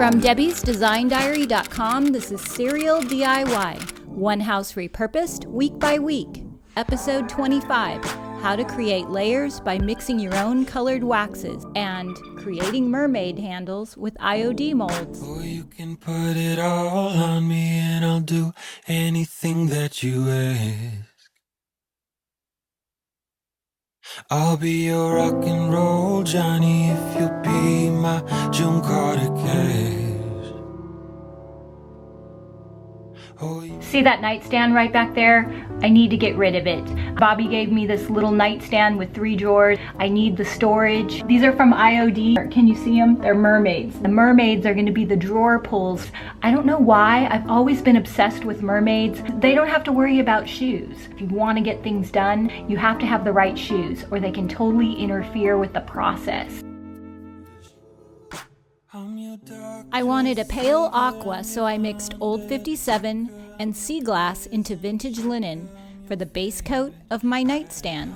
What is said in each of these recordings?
From DebbiesDesignDiary.com, this is Serial DIY, one house repurposed week by week. Episode 25, how to create layers by mixing your own colored waxes and creating mermaid handles with IOD molds. Oh, you can put it all on me and I'll do anything that you ask. I'll be your rock and roll Johnny if you'll be my June Carter cash. See that nightstand right back there? I need to get rid of it. Bobby gave me this little nightstand with 3 drawers. I need the storage. These are from IOD. Can you see them? They're mermaids. The mermaids are going to be the drawer pulls. I don't know why. I've always been obsessed with mermaids. They don't have to worry about shoes. If you want to get things done, you have to have the right shoes or they can totally interfere with the process. I wanted a pale aqua, so I mixed Old 57 and sea glass into vintage linen for the base coat of my nightstand.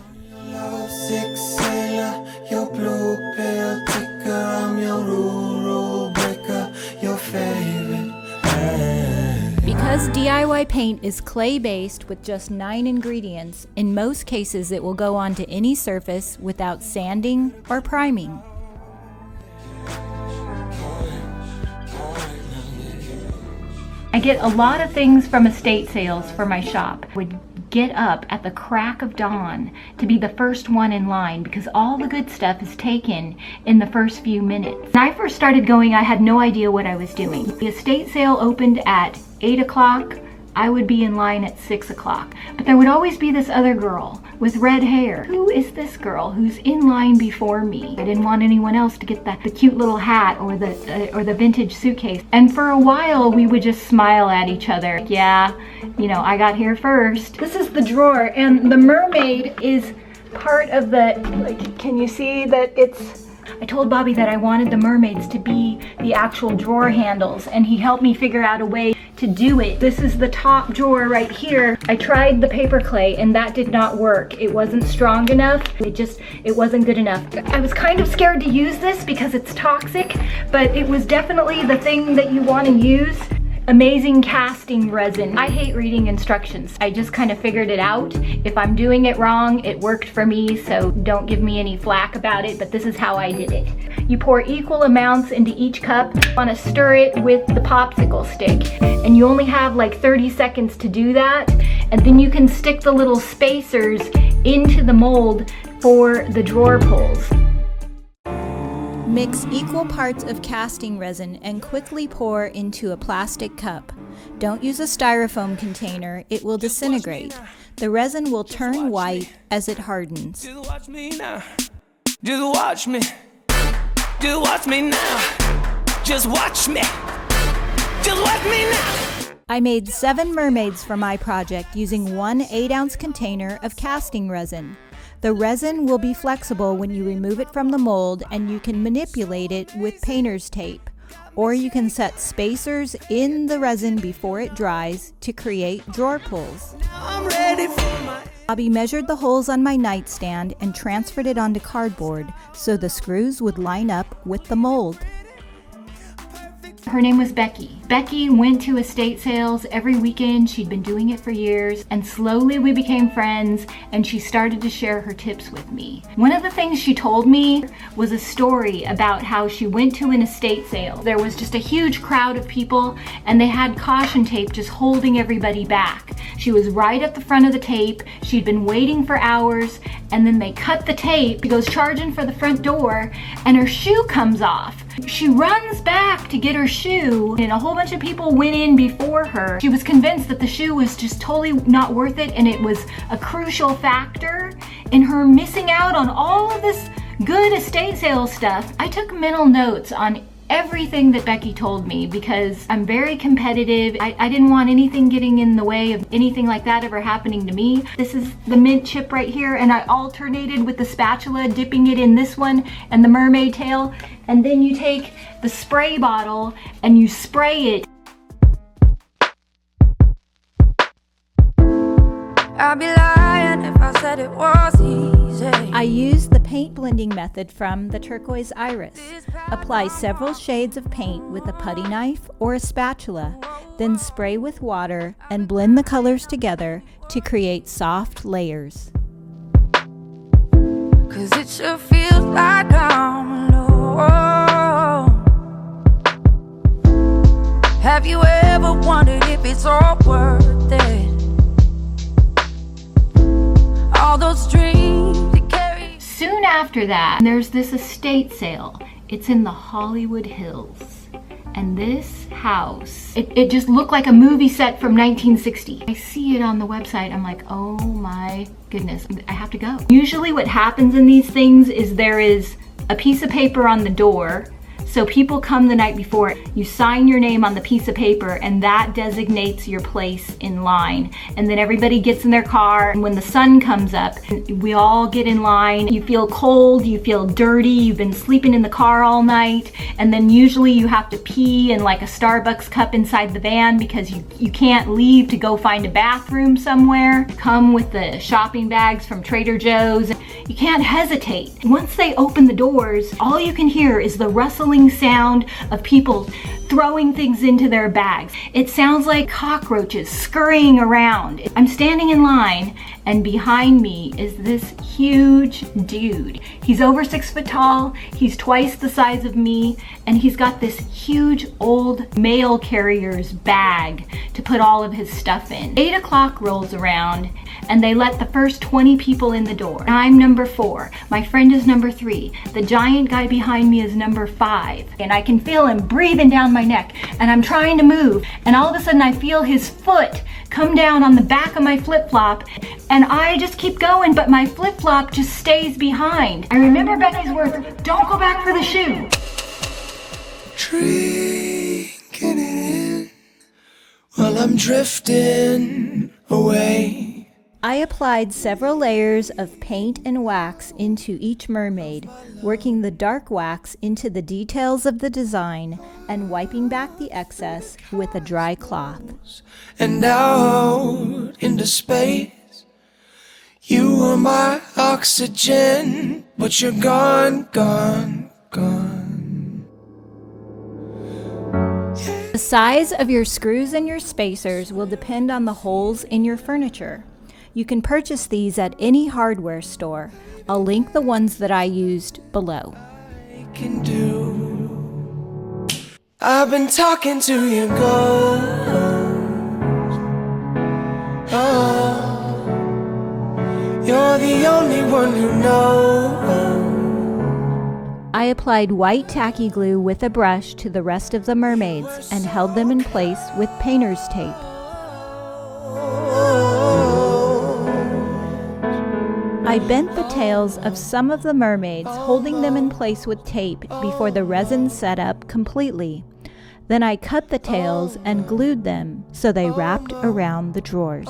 Because DIY paint is clay-based with just 9 ingredients, in most cases it will go onto any surface without sanding or priming. I get a lot of things from estate sales for my shop. I would get up at the crack of dawn to be the first one in line because all the good stuff is taken in the first few minutes. When I first started going, I had no idea what I was doing. The estate sale opened at 8 o'clock. I would be in line at 6 o'clock. But there would always be this other girl with red hair. Who is this girl who's in line before me? I didn't want anyone else to get the cute little hat or the vintage suitcase. And for a while, we would just smile at each other. Yeah, you know, I got here first. This is the drawer, and the mermaid is part of the, like, can you see that it's, I told Bobby that I wanted the mermaids to be the actual drawer handles, and he helped me figure out a way to do it. This is the top drawer right here. I tried the paper clay and that did not work. It wasn't strong enough. It wasn't good enough. I was kind of scared to use this because it's toxic, but it was definitely the thing that you want to use. Amazing casting resin. I hate reading instructions. I just kind of figured it out. If I'm doing it wrong, it worked for me, so don't give me any flack about it, but this is how I did it. You pour equal amounts into each cup. You want to stir it with the popsicle stick, and you only have like 30 seconds to do that, and then you can stick the little spacers into the mold for the drawer pulls. Mix equal parts of casting resin and quickly pour into a plastic cup. Don't use a styrofoam container, it will disintegrate. The resin will turn white as it hardens. Just watch me now. Just watch me. Just watch me now. Just watch me. Just watch me now. I made 7 mermaids for my project using one 8-ounce container of casting resin. The resin will be flexible when you remove it from the mold, and you can manipulate it with painter's tape. Or you can set spacers in the resin before it dries to create drawer pulls. Bobby measured the holes on my nightstand and transferred it onto cardboard so the screws would line up with the mold. Her name was Becky. Becky went to estate sales every weekend. She'd been doing it for years, and slowly we became friends, and she started to share her tips with me. One of the things she told me was a story about how she went to an estate sale. There was just a huge crowd of people, and they had caution tape just holding everybody back. She was right at the front of the tape. She'd been waiting for hours, and then they cut the tape. She goes charging for the front door, and her shoe comes off. She runs back to get her shoe, and a whole bunch of people went in before her. She was convinced that the shoe was just totally not worth it, and it was a crucial factor in her missing out on all of this good estate sale stuff. I took mental notes on everything that Becky told me because I'm very competitive. I didn't want anything getting in the way of anything like that ever happening to me. This is the mint chip right here, and I alternated with the spatula, dipping it in this one and the mermaid tail, and then you take the spray bottle and you spray it. I'd be lying if I said it was easy. I use the paint blending method from the Turquoise Iris. Apply several shades of paint with a putty knife or a spatula, then spray with water and blend the colors together to create soft layers. 'Cause it sure feels like I'm alone. Have you ever wondered if it's all worth it? All those dreams you carry. Soon after that, there's this estate sale. It's in the Hollywood Hills. And this house, it just looked like a movie set from 1960. I see it on the website. I'm like, oh my goodness, I have to go. Usually what happens in these things is there is a piece of paper on the door. So people come the night before, you sign your name on the piece of paper and that designates your place in line. And then everybody gets in their car, and when the sun comes up, we all get in line. You feel cold, you feel dirty, you've been sleeping in the car all night, and then usually you have to pee in like a Starbucks cup inside the van because you can't leave to go find a bathroom somewhere. Come with the shopping bags from Trader Joe's. You can't hesitate. Once they open the doors, all you can hear is the rustling sound of people throwing things into their bags. It sounds like cockroaches scurrying around. I'm standing in line, and behind me is this huge dude. He's over 6 foot tall, he's twice the size of me, and he's got this huge old mail carrier's bag to put all of his stuff in. 8 o'clock rolls around, and they let the first 20 people in the door. I'm number 4. My friend is number 3. The giant guy behind me is number 5. And I can feel him breathing down my neck. And I'm trying to move. And all of a sudden I feel his foot come down on the back of my flip-flop. And I just keep going, but my flip-flop just stays behind. I remember Becky's words, don't go back for the shoe. Drinking it in while I'm drifting away. I applied several layers of paint and wax into each mermaid, working the dark wax into the details of the design and wiping back the excess with a dry cloth. And out into space, you are my oxygen, but you're gone, gone, gone. The size of your screws and your spacers will depend on the holes in your furniture. You can purchase these at any hardware store. I'll link the ones that I used below. I can do. I've been talking to your ghost. Oh, you're the only one who knows. I applied white tacky glue with a brush to the rest of the mermaids and held them in place with painter's tape. I bent the tails of some of the mermaids, holding them in place with tape before the resin set up completely. Then I cut the tails and glued them so they wrapped around the drawers.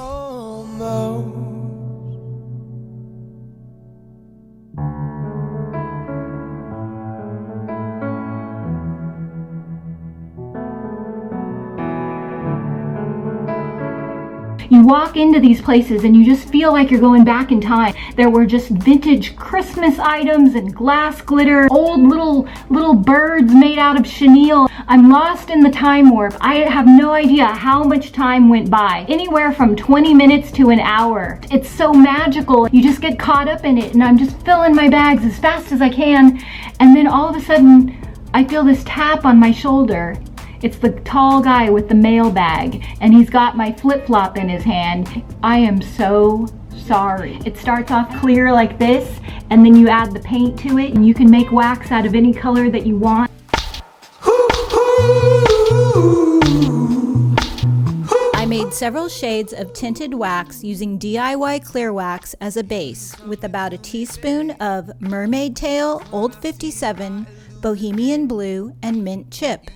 You walk into these places and you just feel like you're going back in time. There were just vintage Christmas items and glass glitter, old little birds made out of chenille. I'm lost in the time warp. I have no idea how much time went by. Anywhere from 20 minutes to an hour. It's so magical. You just get caught up in it, and I'm just filling my bags as fast as I can. And then all of a sudden, I feel this tap on my shoulder. It's the tall guy with the mail bag, and he's got my flip-flop in his hand. I am so sorry. It starts off clear like this, and then you add the paint to it, and you can make wax out of any color that you want. I made several shades of tinted wax using DIY clear wax as a base, with about a teaspoon of Mermaid Tail, Old 57, Bohemian Blue, and Mint Chip.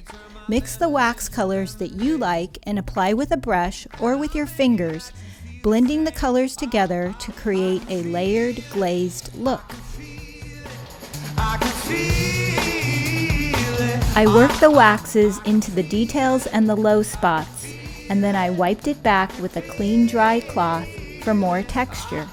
Mix the wax colors that you like and apply with a brush or with your fingers, blending the colors together to create a layered glazed look. I worked the waxes into the details and the low spots, and then I wiped it back with a clean dry cloth for more texture.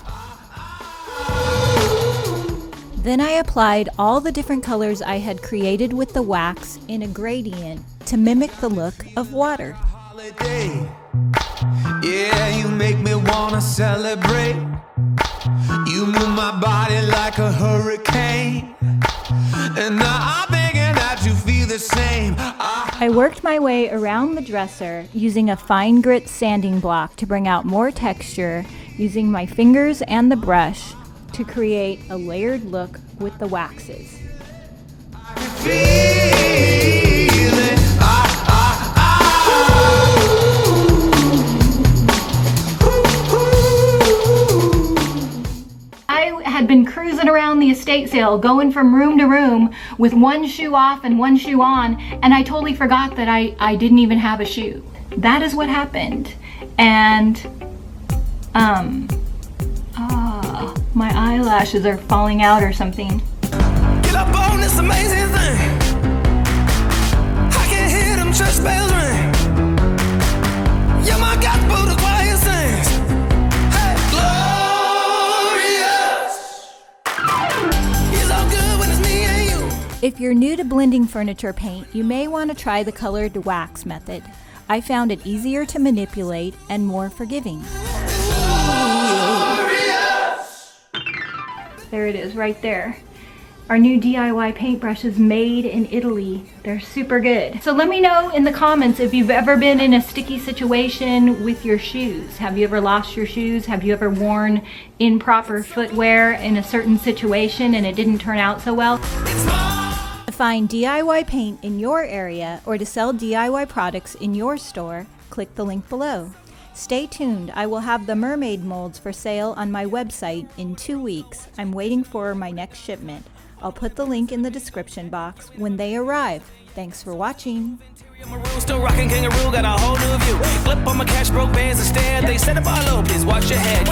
Then I applied all the different colors I had created with the wax in a gradient to mimic the look of water. Holiday. Yeah, you make me wanna celebrate. You move my body like a hurricane. And now I'm thinking that you feel the same. I worked my way around the dresser using a fine grit sanding block to bring out more texture, using my fingers and the brush to create a layered look with the waxes. I had been cruising around the estate sale, going from room to room with one shoe off and one shoe on, and I totally forgot that I didn't even have a shoe. That is what happened. And my eyelashes are falling out or something. Get up on this amazing thing. I can hear them church bells ring. Yeah, my gospel the choir sings. Hey, glorious. It's all good when it's me and you. If you're new to blending furniture paint, you may want to try the colored wax method. I found it easier to manipulate and more forgiving. There it is, right there. Our new DIY paintbrushes made in Italy. They're super good. So let me know in the comments if you've ever been in a sticky situation with your shoes. Have you ever lost your shoes? Have you ever worn improper footwear in a certain situation and it didn't turn out so well? To find DIY paint in your area or to sell DIY products in your store, click the link below. Stay tuned. I will have the Mermaid molds for sale on my website in 2 weeks. I'm waiting for my next shipment. I'll put the link in the description box when they arrive. Thanks for watching. Still rocking kangaroo, got a whole new view. Clip on my cash, broke bands instead. They said about low, please watch your head.